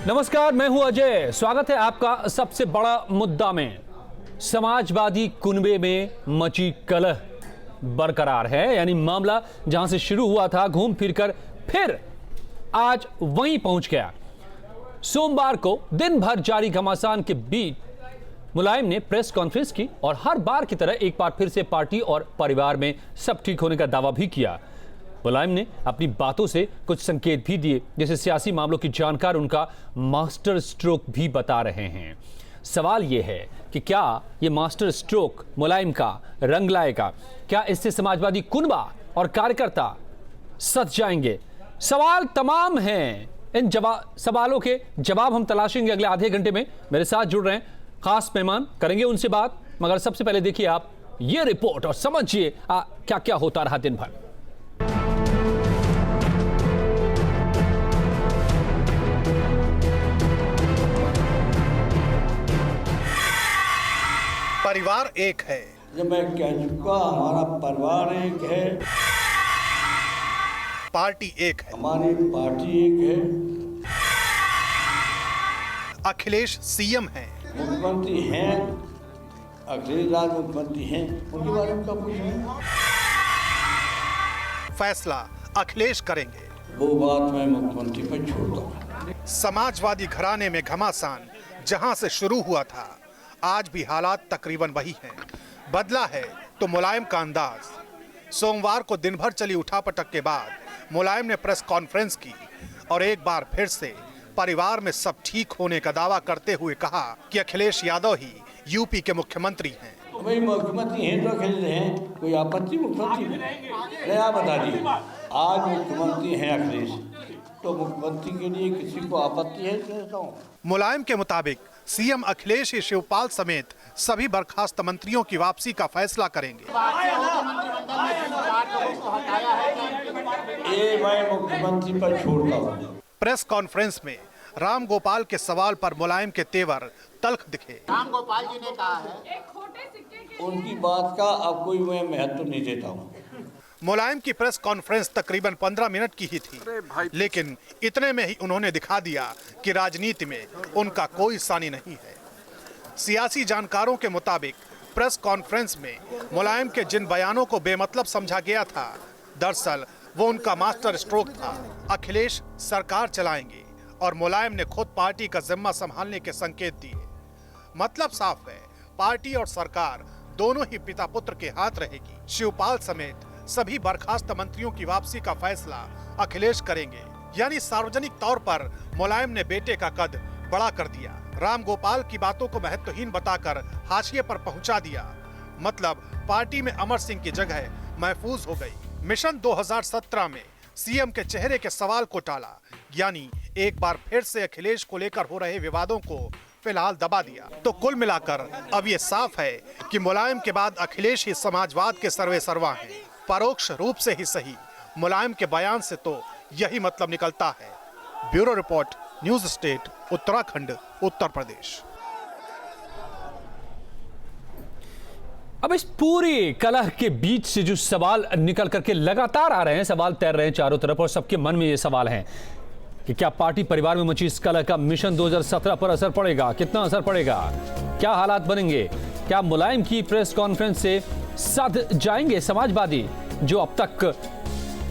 नमस्कार, मैं हूं अजय। स्वागत है आपका सबसे बड़ा मुद्दा में। समाजवादी कुनबे में मची कलह बरकरार है, यानी मामला जहां से शुरू हुआ था घूम फिरकर फिर आज वहीं पहुंच गया। सोमवार को दिन भर जारी घमासान के बीच मुलायम ने प्रेस कॉन्फ्रेंस की और हर बार की तरह एक बार फिर से पार्टी और परिवार में सब ठीक होने का दावा भी किया। मुलायम ने अपनी बातों से कुछ संकेत भी दिए, जैसे सियासी मामलों की जानकार उनका मास्टर स्ट्रोक भी बता रहे हैं। सवाल यह है कि क्या यह मास्टर स्ट्रोक मुलायम का रंग लाएगा? क्या इससे समाजवादी कुनबा और कार्यकर्ता सच जाएंगे? सवाल तमाम हैं। इन सवालों के जवाब हम तलाशेंगे अगले आधे घंटे में। मेरे साथ जुड़ रहे हैं खास मेहमान, करेंगे उनसे बात। मगर सबसे पहले देखिए आप ये रिपोर्ट और समझिए क्या क्या होता रहा दिन भर। परिवार एक है। जब मैं कह चुका हमारा परिवार एक है, पार्टी एक है। हमारी पार्टी एक है। अखिलेश सीएम हैं। मुख्यमंत्री हैं, अखिलेश राज मुख्यमंत्री हैं, उनके बारे में क्या पूछें? फैसला अखिलेश करेंगे। वो बात मैं मुख्यमंत्री पर छोड़ता हूँ। समाजवादी घराने में घमासान जहां से शुरू हुआ था, आज भी हालात तकरीबन वही हैं। बदला है तो मुलायम का अंदाज। सोमवार को दिन भर चली उठापटक के बाद मुलायम ने प्रेस कॉन्फ्रेंस की और एक बार फिर से परिवार में सब ठीक होने का दावा करते हुए कहा कि अखिलेश यादव ही यूपी के मुख्यमंत्री हैं। भाई मुख्यमंत्री हैं तो अखिलेश हैं, कोई आपत्ति मुख्यमंत्री नहीं। आप बता दीजिए, आज मुख्यमंत्री हैं अखिलेश, तो मुख्यमंत्री के लिए किसी को आपत्ति है? कहता हूँ मुलायम के मुताबिक सीएम अखिलेश ही शिवपाल समेत सभी बर्खास्त मंत्रियों की वापसी का फैसला करेंगे। ये मैं मुख्यमंत्री पर छोड़ता हूँ। प्रेस कॉन्फ्रेंस में राम गोपाल के सवाल पर मुलायम के तेवर तल्ख दिखे। राम गोपाल जी ने कहा है उनकी बात का अब कोई मैं महत्व नहीं देता हूँ। मुलायम की प्रेस कॉन्फ्रेंस तकरीबन 15 मिनट की ही थी, लेकिन इतने में ही उन्होंने दिखा दिया कि राजनीति में उनका कोई सानी नहीं है। सियासी जानकारों के मुताबिक प्रेस कॉन्फ्रेंस में मुलायम के जिन बयानों को बेमतलब समझा गया था, दरअसल वो उनका मास्टर स्ट्रोक था। अखिलेश सरकार चलाएंगे और मुलायम ने खुद पार्टी का जिम्मा संभालने के संकेत दिए। मतलब साफ है, पार्टी और सरकार दोनों ही पिता पुत्र के हाथ रहेगी। शिवपाल समेत सभी बर्खास्त मंत्रियों की वापसी का फैसला अखिलेश करेंगे। यानी सार्वजनिक तौर पर मुलायम ने बेटे का कद बड़ा कर दिया। राम गोपाल की बातों को महत्वहीन बताकर हाशिए पर पहुंचा दिया। मतलब पार्टी में अमर सिंह की जगह महफूज हो गई। मिशन 2017 में सीएम के चेहरे के सवाल को टाला, यानी एक बार फिर से अखिलेश को लेकर हो रहे विवादों को फिलहाल दबा दिया। तो कुल मिलाकर अब ये साफ है कि मुलायम के बाद अखिलेश ही समाजवाद के सर्वे सर्वा हैं। परोक्ष रूप से ही सही, मुलायम के बयान से तो यही मतलब निकलता है। Bureau report, news state, Uttarakhand, Uttar Pradesh. अब इस पूरी कलह के बीच से जो सवाल निकल करके लगातार आ रहे हैं, सवाल तैर रहे हैं चारों तरफ और सबके मन में ये सवाल है कि क्या पार्टी परिवार में मची इस कलह का मिशन 2017 पर असर पड़ेगा? कितना असर पड़ेगा? क्या हालात बनेंगे? क्या मुलायम की प्रेस कॉन्फ्रेंस से सध जाएंगे समाजवादी जो अब तक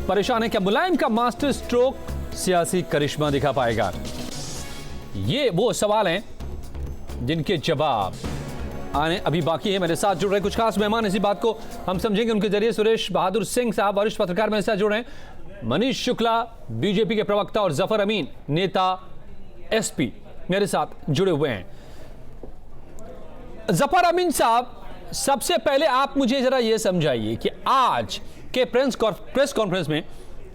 परेशान है? क्या मुलायम का मास्टर स्ट्रोक सियासी करिश्मा दिखा पाएगा? ये वो सवाल हैं जिनके जवाब आने अभी बाकी है। मेरे साथ जुड़ रहे कुछ खास मेहमान, इसी बात को हम समझेंगे उनके जरिए। सुरेश बहादुर सिंह साहब, वरिष्ठ पत्रकार, मेरे साथ जुड़ रहे हैं। मनीष शुक्ला, बीजेपी के प्रवक्ता, और जफर अमीन, नेता एसपी, मेरे साथ जुड़े हुए हैं। जफर अमीन साहब, सबसे पहले आप मुझे जरा यह समझाइए कि आज के प्रेस कॉन्फ्रेंस में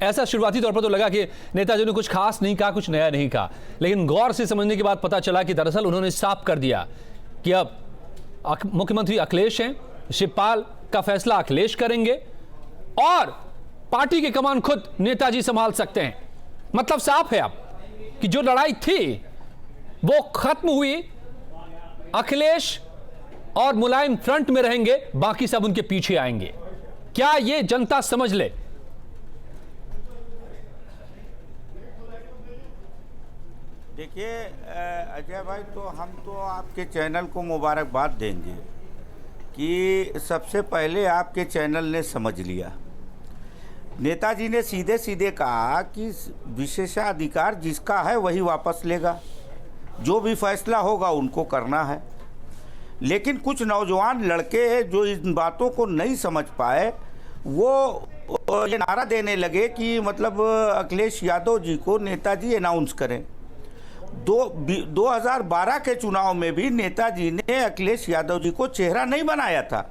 ऐसा शुरुआती तौर पर तो लगा कि नेताजी ने कुछ खास नहीं कहा, कुछ नया नहीं कहा, लेकिन गौर से समझने के बाद पता चला कि दरअसल उन्होंने साफ कर दिया कि अब मुख्यमंत्री अखिलेश हैं, शिवपाल का फैसला अखिलेश करेंगे और पार्टी की कमान खुद नेताजी संभाल सकते हैं। मतलब साफ है अब कि जो लड़ाई थी वो खत्म हुई। अखिलेश और मुलायम फ्रंट में रहेंगे, बाकी सब उनके पीछे आएंगे। क्या ये जनता समझ ले? देखिए अजय भाई, तो हम तो आपके चैनल को मुबारकबाद देंगे कि सबसे पहले आपके चैनल ने समझ लिया। नेताजी ने सीधे सीधे कहा कि विशेषाधिकार जिसका है वही वापस लेगा, जो भी फैसला होगा उनको करना है। लेकिन कुछ नौजवान लड़के जो इन बातों को नहीं समझ पाए, वो ये नारा देने लगे कि मतलब अखिलेश यादव जी को नेताजी अनाउंस करें। 2012 के चुनाव में भी नेताजी ने अखिलेश यादव जी को चेहरा नहीं बनाया था।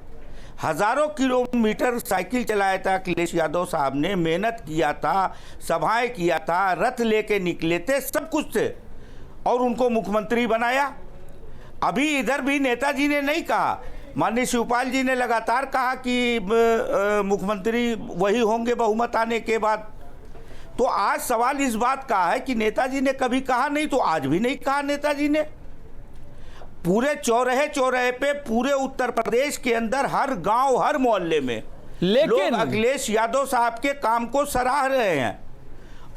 हज़ारों किलोमीटर साइकिल चलाया था अखिलेश यादव साहब ने, मेहनत किया था, सभाएं किया था, रथ लेके निकले थे, सब कुछ थे, और उनको मुख्यमंत्री बनाया। अभी इधर भी नेताजी ने नहीं कहा, माननीय शिवपाल जी ने लगातार कहा कि मुख्यमंत्री वही होंगे बहुमत आने के बाद। तो आज सवाल इस बात का है कि नेताजी ने कभी कहा नहीं, तो आज भी नहीं कहा नेताजी ने। पूरे चौराहे चौराहे पे पूरे उत्तर प्रदेश के अंदर हर गांव हर मोहल्ले में लोग अखिलेश यादव साहब के काम को सराह रहे हैं,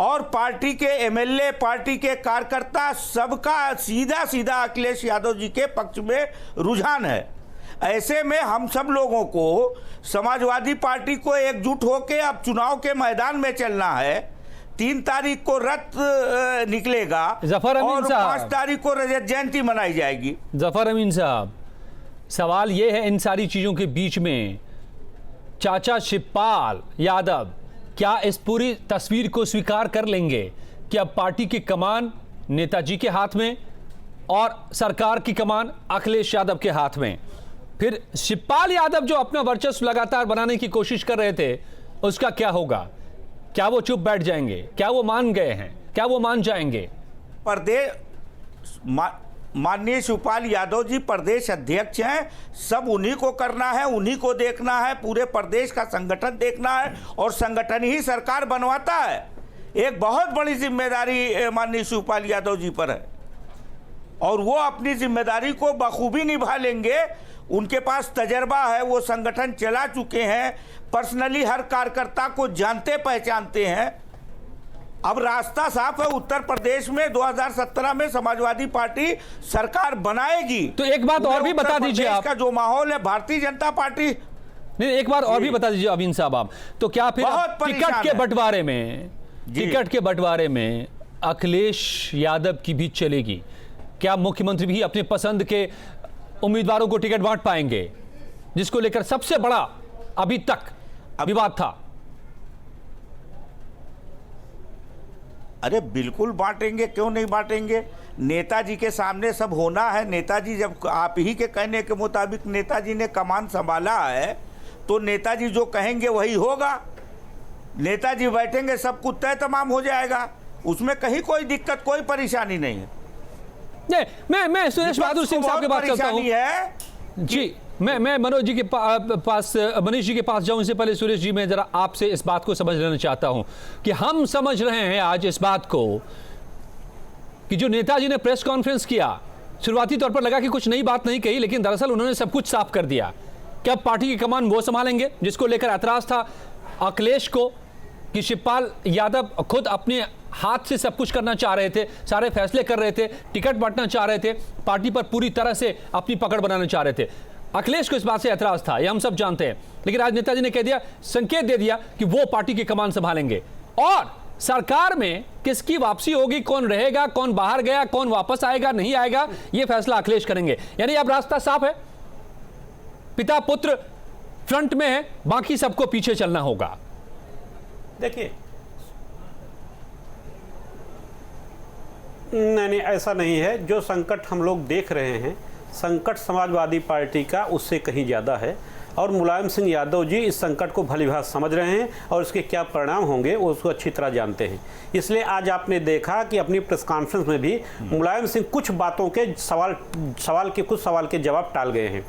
और पार्टी के एमएलए, पार्टी के कार्यकर्ता, सबका सीधा सीधा अखिलेश यादव जी के पक्ष में रुझान है। ऐसे में हम सब लोगों को समाजवादी पार्टी को एकजुट होकर अब चुनाव के मैदान में चलना है। 3 तारीख को रथ निकलेगा और 5 तारीख को रजत जयंती मनाई जाएगी। जफर अमीन साहब, सवाल ये है इन सारी चीजों के बीच में, चाचा शिवपाल यादव क्या इस पूरी तस्वीर को स्वीकार कर लेंगे कि अब पार्टी की कमान नेताजी के हाथ में और सरकार की कमान अखिलेश यादव के हाथ में? फिर शिवपाल यादव जो अपना वर्चस्व लगातार बनाने की कोशिश कर रहे थे, उसका क्या होगा? क्या वो चुप बैठ जाएंगे? क्या वो मान गए हैं? क्या वो मान जाएंगे? माननीय शिवपाल यादव जी प्रदेश अध्यक्ष हैं, सब उन्हीं को करना है, उन्हीं को देखना है, पूरे प्रदेश का संगठन देखना है, और संगठन ही सरकार बनवाता है। एक बहुत बड़ी जिम्मेदारी माननीय शिवपाल यादव जी पर है, और वो अपनी जिम्मेदारी को बखूबी निभा लेंगे। उनके पास तजर्बा है, वो संगठन चला चुके हैं, पर्सनली हर कार्यकर्ता को जानते पहचानते हैं। अब रास्ता साफ है, उत्तर प्रदेश में 2017 में समाजवादी पार्टी सरकार बनाएगी। तो एक बात और भी बता दीजिए, आप का जो माहौल है, भारतीय जनता पार्टी नहीं, एक बात और भी बता दीजिए अमीन साहब आप, तो क्या फिर टिकट के बंटवारे में अखिलेश यादव की भी चलेगी? क्या मुख्यमंत्री भी अपने पसंद के उम्मीदवारों को टिकट बांट पाएंगे, जिसको लेकर सबसे बड़ा अभी तक विवाद था? अरे बिल्कुल बांटेंगे, क्यों नहीं बांटेंगे? नेताजी के सामने सब होना है। नेताजी जब आप ही के कहने के मुताबिक नेताजी ने कमान संभाला है, तो नेताजी जो कहेंगे वही होगा। नेताजी बैठेंगे, सब कुछ तय तमाम हो जाएगा, उसमें कहीं कोई दिक्कत, कोई परेशानी नहीं है। मैं सुरेश बहादुर सिंह साहब के पास चलता हूं जी। मैं मनोज जी के पास, मनीष जी के पास जाऊं, इससे पहले सुरेश जी, मैं जरा आपसे इस बात को समझ लेना चाहता हूं कि हम समझ रहे हैं आज इस बात को कि जो नेताजी ने प्रेस कॉन्फ्रेंस किया, शुरुआती तौर पर लगा कि कुछ नई बात नहीं कही, लेकिन दरअसल उन्होंने सब कुछ साफ कर दिया कि अब पार्टी की कमान वो संभालेंगे, जिसको लेकर ऐतराज था अखिलेश को कि शिवपाल यादव खुद अपने हाथ से सब कुछ करना चाह रहे थे, सारे फैसले कर रहे थे, टिकट बांटना चाह रहे थे, पार्टी पर पूरी तरह से अपनी पकड़ बनाना चाह रहे थे। अखिलेश को इस बात से ऐतराज था, ये हम सब जानते हैं, लेकिन आज नेताजी ने कह दिया, संकेत दे दिया कि वो पार्टी की कमान संभालेंगे, और सरकार में किसकी वापसी होगी, कौन रहेगा, कौन बाहर गया, कौन वापस आएगा, नहीं आएगा, ये फैसला अखिलेश करेंगे। यानी अब रास्ता साफ है, पिता पुत्र फ्रंट में है, बाकी सबको पीछे चलना होगा। देखिए, नहीं, ऐसा नहीं है। जो संकट हम लोग देख रहे हैं, संकट समाजवादी पार्टी का उससे कहीं ज़्यादा है, और मुलायम सिंह यादव जी इस संकट को भलीभांति समझ रहे हैं, और इसके क्या परिणाम होंगे वो उसको अच्छी तरह जानते हैं। इसलिए आज आपने देखा कि अपनी प्रेस कॉन्फ्रेंस में भी मुलायम सिंह कुछ बातों के कुछ सवाल के जवाब टाल गए हैं।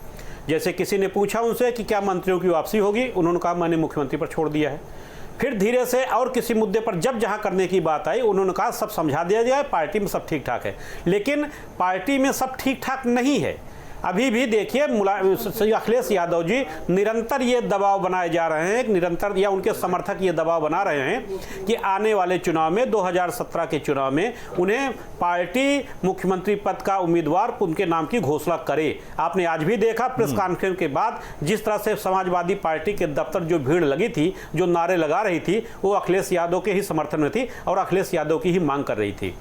जैसे किसी ने पूछा उनसे कि क्या मंत्रियों की वापसी होगी, उन्होंने कहा मैंने मुख्यमंत्री पर छोड़ दिया है। फिर धीरे से और किसी मुद्दे पर जब जहां करने की बात आई, उन्होंने कहा सब समझा दिया जाए, पार्टी में सब ठीक ठाक है। लेकिन पार्टी में सब ठीक ठाक नहीं है। अभी भी देखिए अखिलेश यादव जी निरंतर ये दबाव बनाए जा रहे हैं, निरंतर या उनके समर्थक ये दबाव बना रहे हैं कि आने वाले चुनाव में 2017 के चुनाव में उन्हें पार्टी मुख्यमंत्री पद का उम्मीदवार उनके नाम की घोषणा करे। आपने आज भी देखा प्रेस कॉन्फ्रेंस के बाद जिस तरह से समाजवादी पार्टी के दफ्तर जो भीड़ लगी थी, जो नारे लगा रही थी, वो अखिलेश यादव के ही समर्थन में थी और अखिलेश यादव की ही मांग कर रही थी।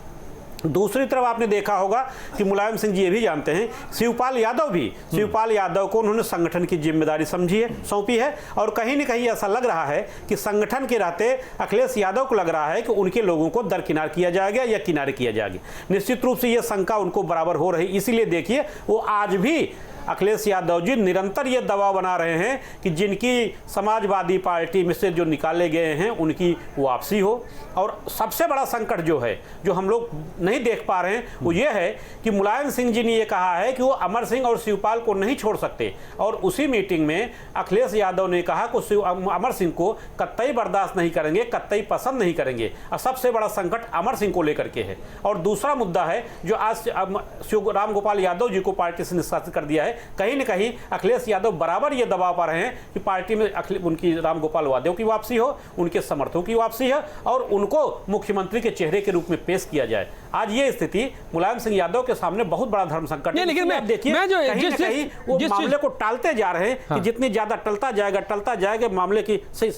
दूसरी तरफ आपने देखा होगा कि मुलायम सिंह जी ये भी जानते हैं, शिवपाल यादव को उन्होंने संगठन की जिम्मेदारी सौंपी है और कहीं न कहीं ऐसा लग रहा है कि संगठन के रहते अखिलेश यादव को लग रहा है कि उनके लोगों को दरकिनार किया जाएगा या किनारे किया जाएगा। निश्चित रूप से ये शंका उनको बराबर हो रही, इसीलिए देखिए वो आज भी अखिलेश यादव जी निरंतर ये दबाव बना रहे हैं कि जिनकी समाजवादी पार्टी में से जो निकाले गए हैं उनकी वापसी हो। और सबसे बड़ा संकट जो है, जो हम लोग नहीं देख पा रहे हैं, वो ये है कि मुलायम सिंह जी ने ये कहा है कि वो अमर सिंह और शिवपाल को नहीं छोड़ सकते और उसी मीटिंग में अखिलेश यादव ने कहा कि अमर सिंह को कतई बर्दाश्त नहीं करेंगे, कतई पसंद नहीं करेंगे। और सबसे बड़ा संकट अमर सिंह को लेकर के है। और दूसरा मुद्दा है जो आज राम गोपाल यादव जी को पार्टी से निष्कासित कर दिया है, कहीं न कहीं अखिलेश यादव बराबर ये दबाव पा रहे हैं कि पार्टी में उनकी राम गोपाल यादव की वापसी हो, उनके समर्थकों की वापसी है और उनको मुख्यमंत्री के चेहरे के रूप में पेश किया जाए। आज ये स्थिति मुलायम सिंह यादव के सामने बहुत बड़ा धर्म संकट है। लेकिन मैं देखिए कहीं वो मामले को टालते जा रहे हैं कि जितनी ज्यादा टलता जाएगा मामले की सही।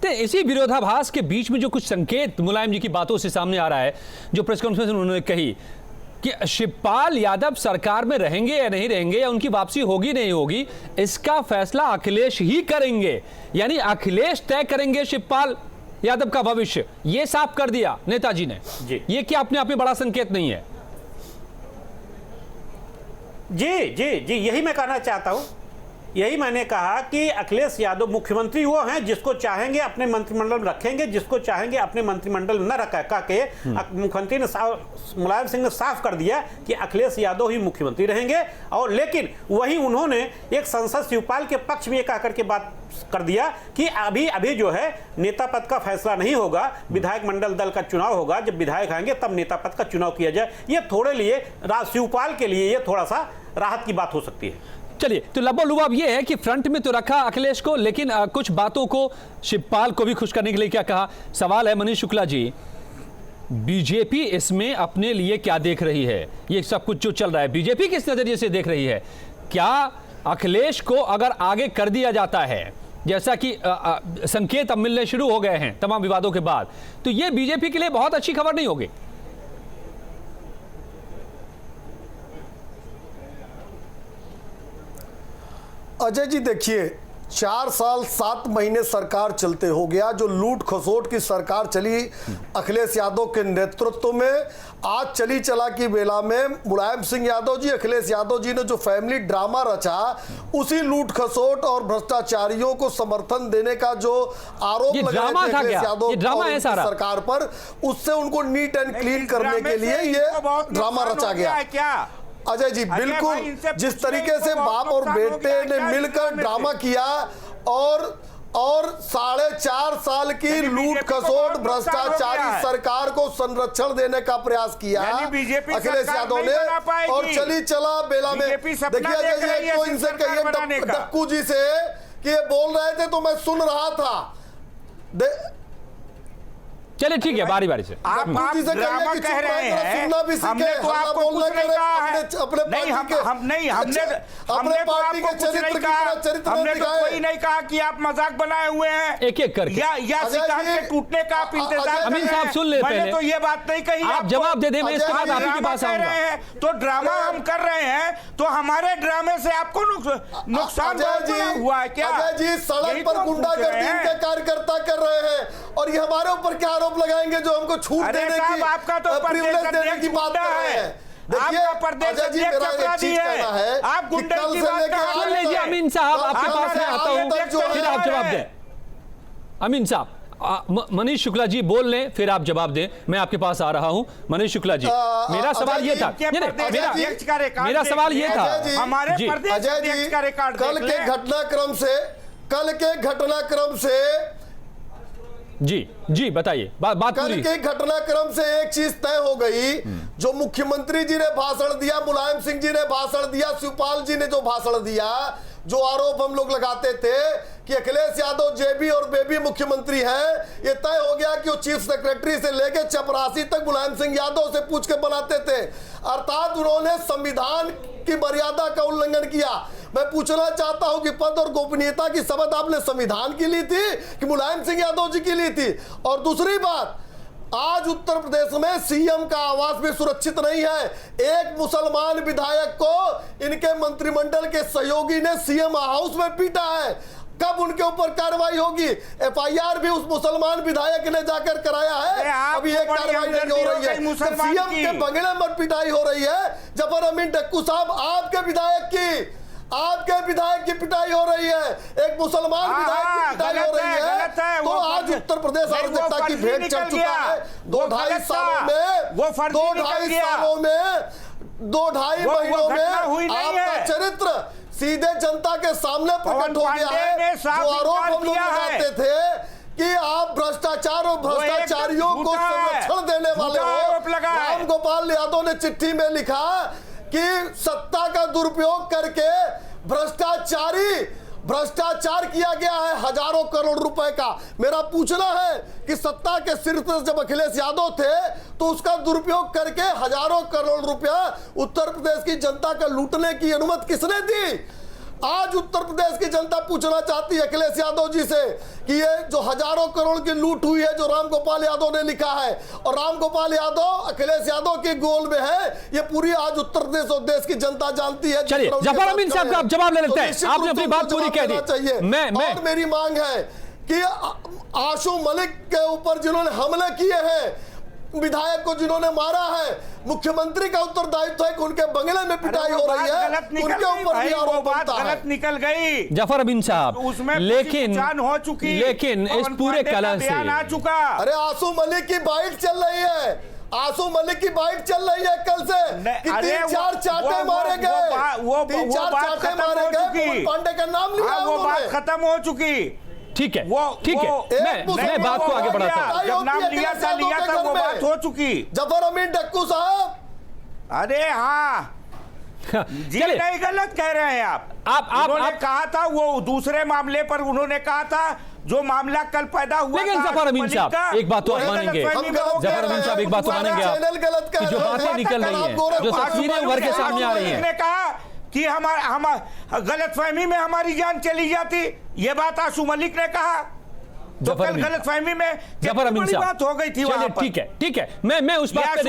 तो इसी विरोधाभास के बीच में जो कुछ संकेत मुलायम जी की बातों से सामने आ रहा है, जो प्रेस कॉन्फ्रेंस में उन्होंने कही कि शिवपाल यादव सरकार में रहेंगे या नहीं रहेंगे या उनकी वापसी होगी नहीं होगी, इसका फैसला अखिलेश ही करेंगे, यानी अखिलेश तय करेंगे शिवपाल यादव का भविष्य। ये साफ कर दिया नेताजी ने जी। ये क्या अपने आप में बड़ा संकेत नहीं है? जी जी जी, यही मैं कहना चाहता हूं। यही मैंने कहा कि अखिलेश यादव मुख्यमंत्री वो हैं जिसको चाहेंगे अपने मंत्रिमंडल में रखेंगे, जिसको चाहेंगे अपने मंत्रिमंडल न रखा के मुख्यमंत्री ने मुलायम सिंह ने साफ कर दिया कि अखिलेश यादव ही मुख्यमंत्री रहेंगे। और लेकिन वहीं उन्होंने एक सांसद शिवपाल के पक्ष में कह करके बात कर दिया कि अभी जो है नेता पद का फैसला नहीं होगा, विधायक मंडल दल का चुनाव होगा, जब विधायक आएंगे तब नेता पद का चुनाव किया जाए। ये थोड़े लिए शिवपाल के लिए ये थोड़ा सा राहत की बात हो सकती है। चलिए, तो लबोलुबाब ये है कि फ्रंट में तो रखा अखिलेश को, लेकिन कुछ बातों को शिवपाल को भी खुश करने के लिए क्या कहा। सवाल है मनीष शुक्ला जी, बीजेपी इसमें अपने लिए क्या देख रही है? ये सब कुछ जो चल रहा है बीजेपी किस नजरिए से देख रही है? क्या अखिलेश को अगर आगे कर दिया जाता है, जैसा कि संकेत अब मिलने शुरू हो गए हैं तमाम विवादों के बाद, तो ये बीजेपी के लिए बहुत अच्छी खबर नहीं होगी? अजय जी देखिए, 4 साल 7 महीने सरकार चलते हो गया, जो लूट खसोट की सरकार चली अखिलेश यादव के नेतृत्व में। आज चली चला की बेला में मुलायम सिंह यादव जी, अखिलेश यादव जी ने जो फैमिली ड्रामा रचा, उसी लूट खसोट और भ्रष्टाचारियों को समर्थन देने का जो आरोप लगाया अखिलेश यादव सरकार पर, उससे उनको नीट एंड क्लीन करने के लिए ये ड्रामा रचा गया। अजय जी बिल्कुल, जिस तरीके से बाप और बेटे ने मिलकर ड्रामा किया और 4.5 साल की लूट खसोट भ्रष्टाचारी सरकार को संरक्षण देने का प्रयास किया अखिलेश यादव ने, और चली चला बेला में देखिए तो इनसे कहिए डक्कू जी से कि ये बोल रहे थे तो मैं सुन रहा था। चलिए ठीक है, बारी बारी से आप ड्रामा कह रहे हैं, हमने तो आपको कुछ नहीं कहा है। हमने तो आपको कुछ नहीं कहा, हमने तो कोई नहीं कहा कि आप मजाक बनाए हुए हैं एक एक करके या सिद्धांत के टूटने का आप इंतजार। अमीन साहब सुन ले, मैंने तो ये बात नहीं कही। आप जवाब दे दें, मैं इसके बाद आपके पास आऊंगा। तो ड्रामा हम कर रहे हैं, तो हमारे ड्रामे से आपको नुकसान हुआ है क्या? अजय जी सड़क पर गुंडागर्दी के कार्यकर्ता कर रहे हैं और ये हमारे ऊपर क्या आरोप लगाएंगे जो हमको छूट देने की, आपका तो प्रिविलेज देने की बात कर रहे हैं। आपका प्रदेश अध्यक्ष अपराधी है, आप गुंडे की बात सुन लीजिए। अमीन साहब आपके पास मैं आता हूं, फिर आप जवाब दें। अमीन साहब, मनीष शुक्ला जी बोल लें, फिर आप जवाब दें। मैं आपके पास आ रहा हूं। मनीष शुक्ला जी, मेरा सवाल ये था, मेरा सवाल ये था हमारे प्रदेश अध्यक्ष का रिकॉर्ड कल के घटनाक्रम से जी बताइए, बात कल पूरी। के घटनाक्रम से एक चीज तय हो गई, जो मुख्यमंत्री जी ने भाषण दिया, मुलायम सिंह जी ने भाषण दिया, शिवपाल जी ने जो भाषण दिया, जो आरोप हम लोग लगाते थे कि अखिलेश यादव जेबी और बेबी मुख्यमंत्री हैं, ये तय हो गया कि वो चीफ सेक्रेटरी से लेकर चपरासी तक मुलायम सिंह यादव से पूछ के बनाते थे। अर्थात उन्होंने संविधान की मर्यादा का उल्लंघन किया। मैं पूछना चाहता हूं कि पद और गोपनीयता की शपथ आपने संविधान की ली थी कि मुलायम सिंह यादव जी की ली थी? और दूसरी बात, आज उत्तर प्रदेश में सीएम का आवास भी सुरक्षित नहीं है। एक मुसलमान विधायक को इनके मंत्रिमंडल के सहयोगी ने सीएम हाउस में पीटा है। कब उनके ऊपर कार्रवाई होगी? एफआईआर भी उस मुसलमान विधायक ने जाकर कराया है, अभी एक कार्रवाई नहीं हो रही है। तो सीएम के बंगले में पिटाई हो रही है। जफर अमीन डक्कू साहब, आपके विधायक की पिटाई हो रही है, एक मुसलमान विधायक की पिटाई हो रही है। तो आज उत्तर प्रदेश अराजकता की भेंट चढ़ चुका है। 2-2.5 महीनों में आपका चरित्र सीधे जनता के सामने प्रकट हो गया है। जो आरोप हम लोग लगाते थे कि आप भ्रष्टाचार और भ्रष्टाचारियों को संरक्षण देने वाले हो, राम गोपाल यादव ने चिट्ठी में लिखा कि सत्ता का दुरुपयोग करके भ्रष्टाचार किया गया है हजारों करोड़ रुपए का। मेरा पूछना है कि सत्ता के सिर पर जब अखिलेश यादव थे तो उसका दुरुपयोग करके हजारों करोड़ रुपया उत्तर प्रदेश की जनता का लूटने की अनुमति किसने दी? आज उत्तर प्रदेश की जनता पूछना चाहती है अखिलेश यादव जी से कि ये जो हजारों करोड़ की लूट हुई है, जो राम गोपाल यादव ने लिखा है, और राम गोपाल यादव अखिलेश यादव के गोल में है, ये पूरी आज उत्तर प्रदेश और देश की जनता जानती है। चलिए जफर अमीन साहब का आप जवाब ले लेते हैं, आपने अपनी बात पूरी कह दी। और मेरी मांग है कि आशु मलिक के ऊपर जिन्होंने हमले किए हैं, विधायक को जिन्होंने मारा है, मुख्यमंत्री का उत्तरदायित्व है कि उनके बंगले में पिटाई हो रही है, उनके ऊपर भी आरोप बनता है। गलत निकल गई जफर अमीन साहब, उसमें लेकिन हो चुकी, लेकिन इस पूरे कलह से आ चुका। अरे आशु मलिक की बाइट चल रही है, आशु मलिक की बाइट चल रही है कल से कि 3-4 चाटे मारे गए, 3-4 चाटे मारे गए। पांडे का नाम लिया, वो बात खत्म हो चुकी। ठीक है, ठीक है, मैं बात को आगे बढ़ाता हूं। जब नाम लिया था वो बात हो चुकी। जफर अमीन डक्कू साहब, अरे हाँ जी, नहीं गलत कह रहे हैं आप उन्होंने कहा था वो दूसरे मामले पर, उन्होंने कहा था जो मामला कल पैदा हुआ। लेकिन जफर अमीन साहब एक बात तो मानेंगे, जफर अमीन साहब एक बात तो मानेंगे आप कि जो बातें निकल रही हैं, जो तस्वीरें उभर के सामने आ रही हैं, कहा कि हम गलतफहमी में हमारी जान चली जाती, ये बात आशु मलिक ने कहा। तो कल गलतफहमी में जफर अमीन साहब बात हो गई थी। ठीक है, मैं उस बात पे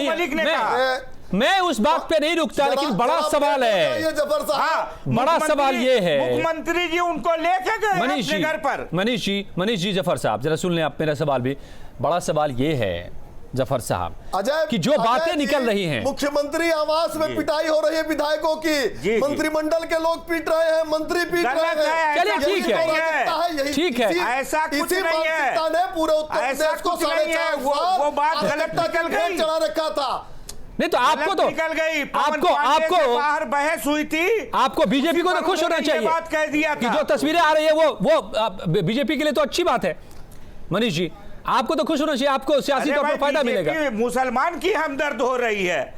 मैं उस बात पे नहीं रुकता, लेकिन बड़ा सवाल है, बड़ा सवाल ये है, मुख्यमंत्री जी उनको लेके गए अपने घर पर। मनीष जी जफर साहब जरा सुन लें आप मेरा सवाल भी। बड़ा सवाल ये है जफर साहब कि जो बातें निकल रही हैं, मुख्यमंत्री आवास में पिटाई हो रही है विधायकों की, मंत्रिमंडल के लोग पीट रहे हैं, मंत्री पीट रहे हैं। चलिए ठीक है, ऐसा कुछ नहीं है, ने पूरे उत्तर प्रदेश को 4.5 वो बात गलत निकल गई, चला रखा था। नहीं तो आपको तो निकल गई, आपको बाहर बहस हुई थी, आपको बीजेपी को तो खुश होना चाहिए, बात कह दिया कि जो तस्वीरें आ रही है वो बीजेपी के लिए तो अच्छी बात है। मनीष जी आपको तो खुश होना चाहिए, आपको सियासी तौर पर फायदा मिलेगा। मुसलमान की हमदर्द हो रही है।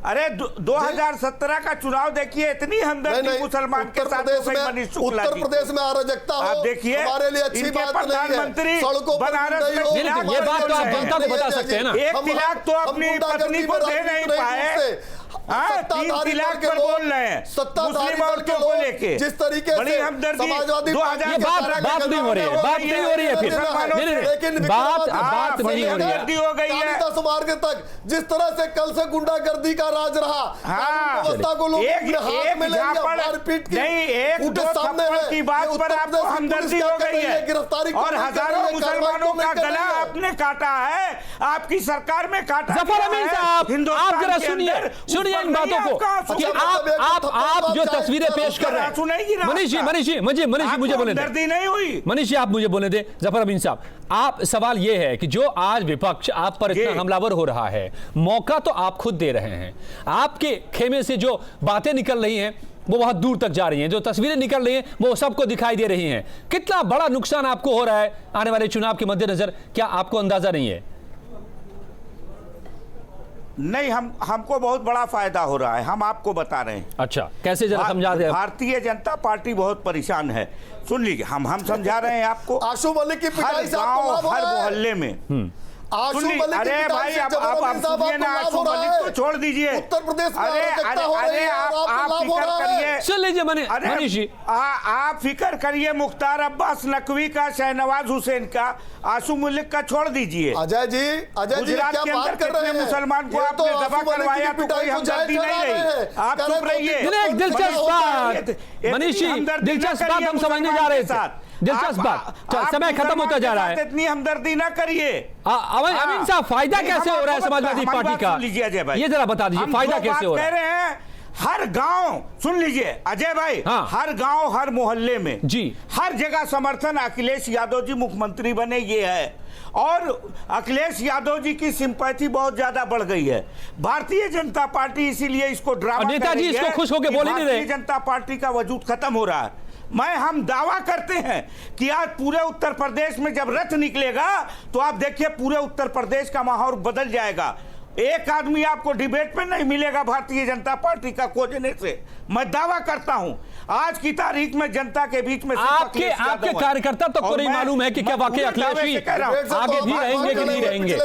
अरे 2017 का चुनाव देखिए, इतनी हमदर्दी मुसलमान के साथ उत्तर प्रदेश में अराजकता हो, आप देखिए हमारे लिए अच्छी बात प्रधानमंत्री बनारस में ये बात तो आप जनता को बता सकते हैं ना। 1 तिलाक तो अपनी पत्नी को दे नहीं पाए, 3 तिलाक पर बोल रहे हैं मुस्लिम औरतों को लेके। जिस तरीके से समाजवादी ये बात नहीं हो रही है, बात नहीं हो रही है, फिर बात नहीं हो रही है, हो गई है मार्ग तक। जिस तरह से कल से गुंडागर्दी का राज रहा, व्यवस्था को लोग हाथ में मारपीट की बात पर आपको हमदर्दी हो गई है, गिरफ्तारी और हजारों मुसलमानों का गला आपने काटा है, आपकी सरकार में काटा। जफर अमीन साहब आप जरा सुनिए इन बातों को कि आप जो तस्वीरें पेश कर रहे हैं। मनीष जी मुझे बोले दे, नहीं हुई। मनीष जी आप मुझे बोले दे। जफर अमीन साहब आप सवाल ये है कि जो आज विपक्ष आप पर इतना हमलावर हो रहा है, मौका तो आप खुद दे रहे हैं, आपके खेमे से जो बातें निकल रही हैं वो बहुत दूर तक जा रही हैं, जो तस्वीरें निकल रही हैं वो सबको दिखाई दे रही हैं। कितना बड़ा नुकसान आपको हो रहा है आने वाले चुनाव के मद्देनजर, क्या आपको अंदाजा नहीं है? नहीं, हमको बहुत बड़ा फायदा हो रहा है, हम आपको बता रहे हैं। अच्छा, कैसे जरा समझा दे। भारतीय जनता पार्टी बहुत परेशान है। सुन लीजिए, हम समझा रहे हैं आपको। आशु मलिक की हर पिटाई से आपको गांव, लाभ हो हर रहा है? मोहल्ले में आशु सुन लीजिए, मलिक की अरे पिटाई भाई से अब जबरदस्ती साहब सुनिए ना, आपको आशु लाभ हो मलिक रहा को है? छोड़ दीजिए। उत्तर प्रदेश में अरे अराजकता हो रही है और आपको लाभ हो रहा है। सुन लीजिए मनीष जी, आप फिक्र करिए मुख्तार अब्बास नकवी का, शहनवाज हुसैन का, आशु मलिक का छोड़ दीजिए। अजय जी गुजरात क्या के बात अंदर कर रहे कितने हैं? मुसलमान को ये आपने आशु दबा मलिक की करवाया तो पिटाई कोई को हमदर्दी जायज नहीं ठहरा रहे रही। हैं। आप कह चुप रहे रहिए। हैं, एक दिलचस्प बात मनीष जी, हमदर्दी न दिलचस्प बात करिए हम समझने जा रहे थे। दिलचस्प बात, समय खत्म होता जा रहा है। इतनी हमदर्दी ना करिए। अमीन साहब, फायदा कैसे हो रहा है समाजवादी पार्टी का? लीजिए अजय भाई, ये जरा बता दीजिए, फायदा कैसे हो रहा कह है? रहे हैं हर गांव, सुन लीजिए अजय भाई, हाँ। हर गांव, हर मोहल्ले में जी, हर जगह समर्थन अखिलेश यादव जी मुख्यमंत्री बने, ये है। और अखिलेश यादव जी की सिंपैथी बहुत ज्यादा बढ़ गई है। भारतीय जनता पार्टी इसीलिए इसको ड्रामा नेताजी इसको खुश होकर बोल ही नहीं रहे। भारतीय जनता पार्टी का वजूद खत्म हो रहा है। हम दावा करते हैं कि आज पूरे उत्तर प्रदेश में जब रथ निकलेगा तो आप देखिए पूरे उत्तर प्रदेश का माहौल बदल जाएगा। एक आदमी आपको डिबेट पे नहीं मिलेगा भारतीय जनता पार्टी का खोजने से, मैं दावा करता हूं। आज की तारीख में जनता के बीच में आपके कार्यकर्ता तो को नहीं मालूम है कि क्या वाकई अखिलेश जी आगे भी रहेंगे कि नहीं रहेंगे।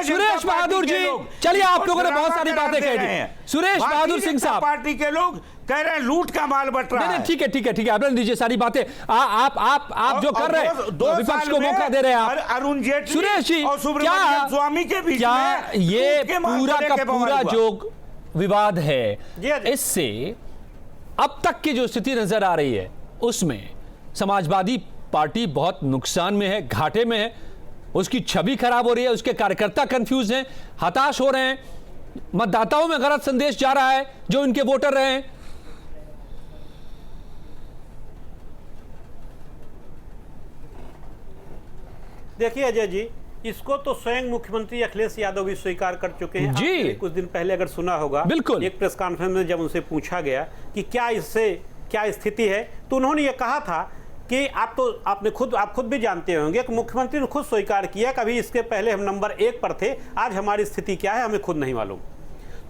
सुरेश बहादुर जी, चलिए, आप लोगों ने बहुत सारी बातें कह दी। सुरेश बहादुर सिंह साहब, पार्टी के लोग कह रहे हैं लूट का माल बट रहा है। ठीक है, आप दीजिए सारी बातें। आप जो कर रहे हैं, विपक्ष को मौका दे रहे हैं आप। अरुण जेटली सुरेश जी, और सुब्रमण्यम स्वामी के बीच में ये पूरा का पूरा जो विवाद है, इससे अब तक की जो स्थिति नजर आ रही है उसमें समाजवादी पार्टी बहुत नुकसान में है, घाटे में है, उसकी छवि खराब हो रही है, उसके कार्यकर्ता कंफ्यूज हैं, हताश हो रहे हैं, मतदाताओं में गलत संदेश जा रहा है जो इनके वोटर रहे हैं। देखिए अजय जी, इसको तो स्वयं मुख्यमंत्री अखिलेश यादव भी स्वीकार कर चुके हैं जी। कुछ दिन पहले अगर सुना होगा, बिल्कुल, एक प्रेस कॉन्फ्रेंस में जब उनसे पूछा गया कि क्या इससे क्या स्थिति है, तो उन्होंने ये कहा था कि आप खुद भी जानते होंगे कि मुख्यमंत्री ने खुद स्वीकार किया, कभी इसके पहले हम नंबर 1 पर थे, आज हमारी स्थिति क्या है हमें खुद नहीं मालूम।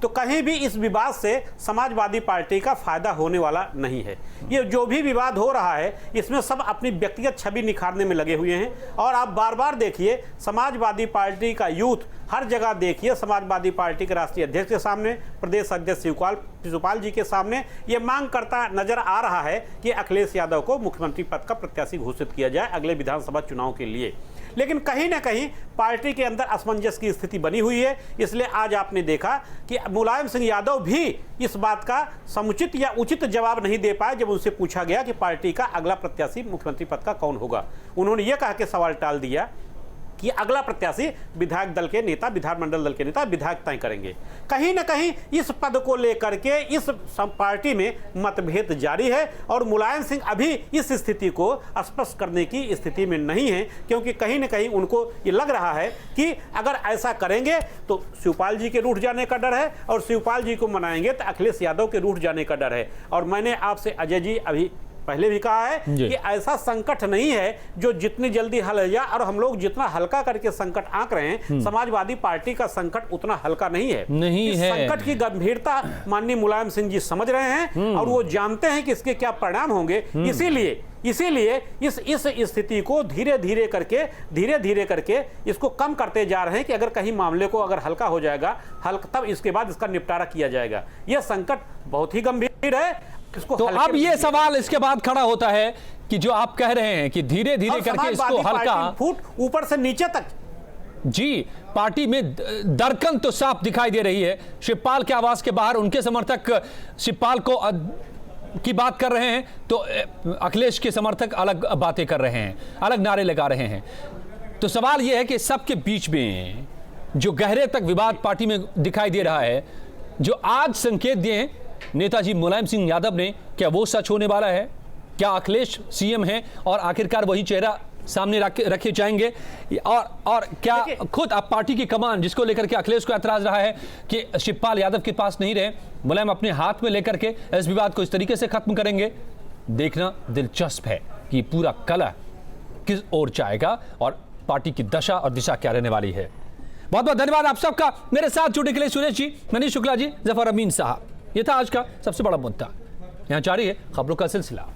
तो कहीं भी इस विवाद से समाजवादी पार्टी का फायदा होने वाला नहीं है। ये जो भी विवाद हो रहा है इसमें सब अपनी व्यक्तिगत छवि निखारने में लगे हुए हैं। और आप बार बार देखिए समाजवादी पार्टी का यूथ हर जगह देखिए, समाजवादी पार्टी के राष्ट्रीय अध्यक्ष के सामने, प्रदेश अध्यक्ष शिवपाल जी के सामने ये मांग करता नजर आ रहा है कि अखिलेश यादव को मुख्यमंत्री पद का प्रत्याशी घोषित किया जाए अगले विधानसभा चुनाव के लिए। लेकिन कहीं ना कहीं पार्टी के अंदर असमंजस की स्थिति बनी हुई है। इसलिए आज आपने देखा कि मुलायम सिंह यादव भी इस बात का समुचित या उचित जवाब नहीं दे पाए जब उनसे पूछा गया कि पार्टी का अगला प्रत्याशी मुख्यमंत्री पद का कौन होगा। उन्होंने यह कहा कि सवाल टाल दिया कि अगला प्रत्याशी विधायक दल के नेता, विधानमंडल दल के नेता, विधायक तय करेंगे। कहीं ना कहीं इस पद को लेकर के इस पार्टी में मतभेद जारी है और मुलायम सिंह अभी इस स्थिति को स्पष्ट करने की स्थिति में नहीं है, क्योंकि कहीं ना कहीं उनको ये लग रहा है कि अगर ऐसा करेंगे तो शिवपाल जी के रूठ जाने का डर है और शिवपाल जी को मनाएंगे तो अखिलेश यादव के रूठ जाने का डर है। और मैंने आपसे अजय जी अभी पहले भी कहा है कि ऐसा संकट नहीं है जो जितनी जल्दी हल हो जाए, और हम लोग जितना हल्का करके संकट आंक रहे हैं, समाजवादी पार्टी का संकट उतना हल्का नहीं है। संकट की गंभीरता माननीय मुलायम सिंह जी समझ रहे हैं और वो जानते हैं कि इसके क्या परिणाम होंगे। इसीलिए इस स्थिति को धीरे धीरे करके इसको कम करते जा रहे हैं कि अगर कहीं मामले को अगर हल्का हो जाएगा, तब इसके बाद इसका निपटारा किया जाएगा। यह संकट बहुत ही गंभीर है। तो अब ये सवाल इसके बाद खड़ा होता है कि जो आप कह रहे हैं कि धीरे धीरे करके इसको हल्का, फुट ऊपर से नीचे तक जी, पार्टी में दरकन तो साफ दिखाई दे रही है। शिवपाल के आवास के बाहर उनके समर्थक शिवपाल को की बात कर रहे हैं तो अखिलेश के समर्थक अलग बातें कर रहे हैं, अलग नारे लगा रहे हैं। तो सवाल यह है कि सबके बीच में जो गहरे तक विवाद पार्टी में दिखाई दे रहा है, जो आज संकेत दिए नेताजी मुलायम सिंह यादव ने, क्या वो सच होने वाला है? क्या अखिलेश सीएम हैं और आखिरकार वही चेहरा सामने रखे जाएंगे और क्या खुद अब पार्टी की कमान जिसको लेकर के अखिलेश को ऐतराज रहा है कि शिवपाल यादव के पास नहीं रहे, मुलायम अपने हाथ में लेकर के इस विवाद को इस तरीके से खत्म करेंगे। देखना दिलचस्प है कि पूरा कलह किस ओर जाएगा और पार्टी की दशा और दिशा क्या रहने वाली है। बहुत बहुत धन्यवाद आप सबका मेरे साथ जुड़ने के लिए। सुरेश जी, मनीष शुक्ला जी, जफर अमीन साहब, ये था आज का सबसे बड़ा मुद्दा। यहां जारी है खबरों का सिलसिला।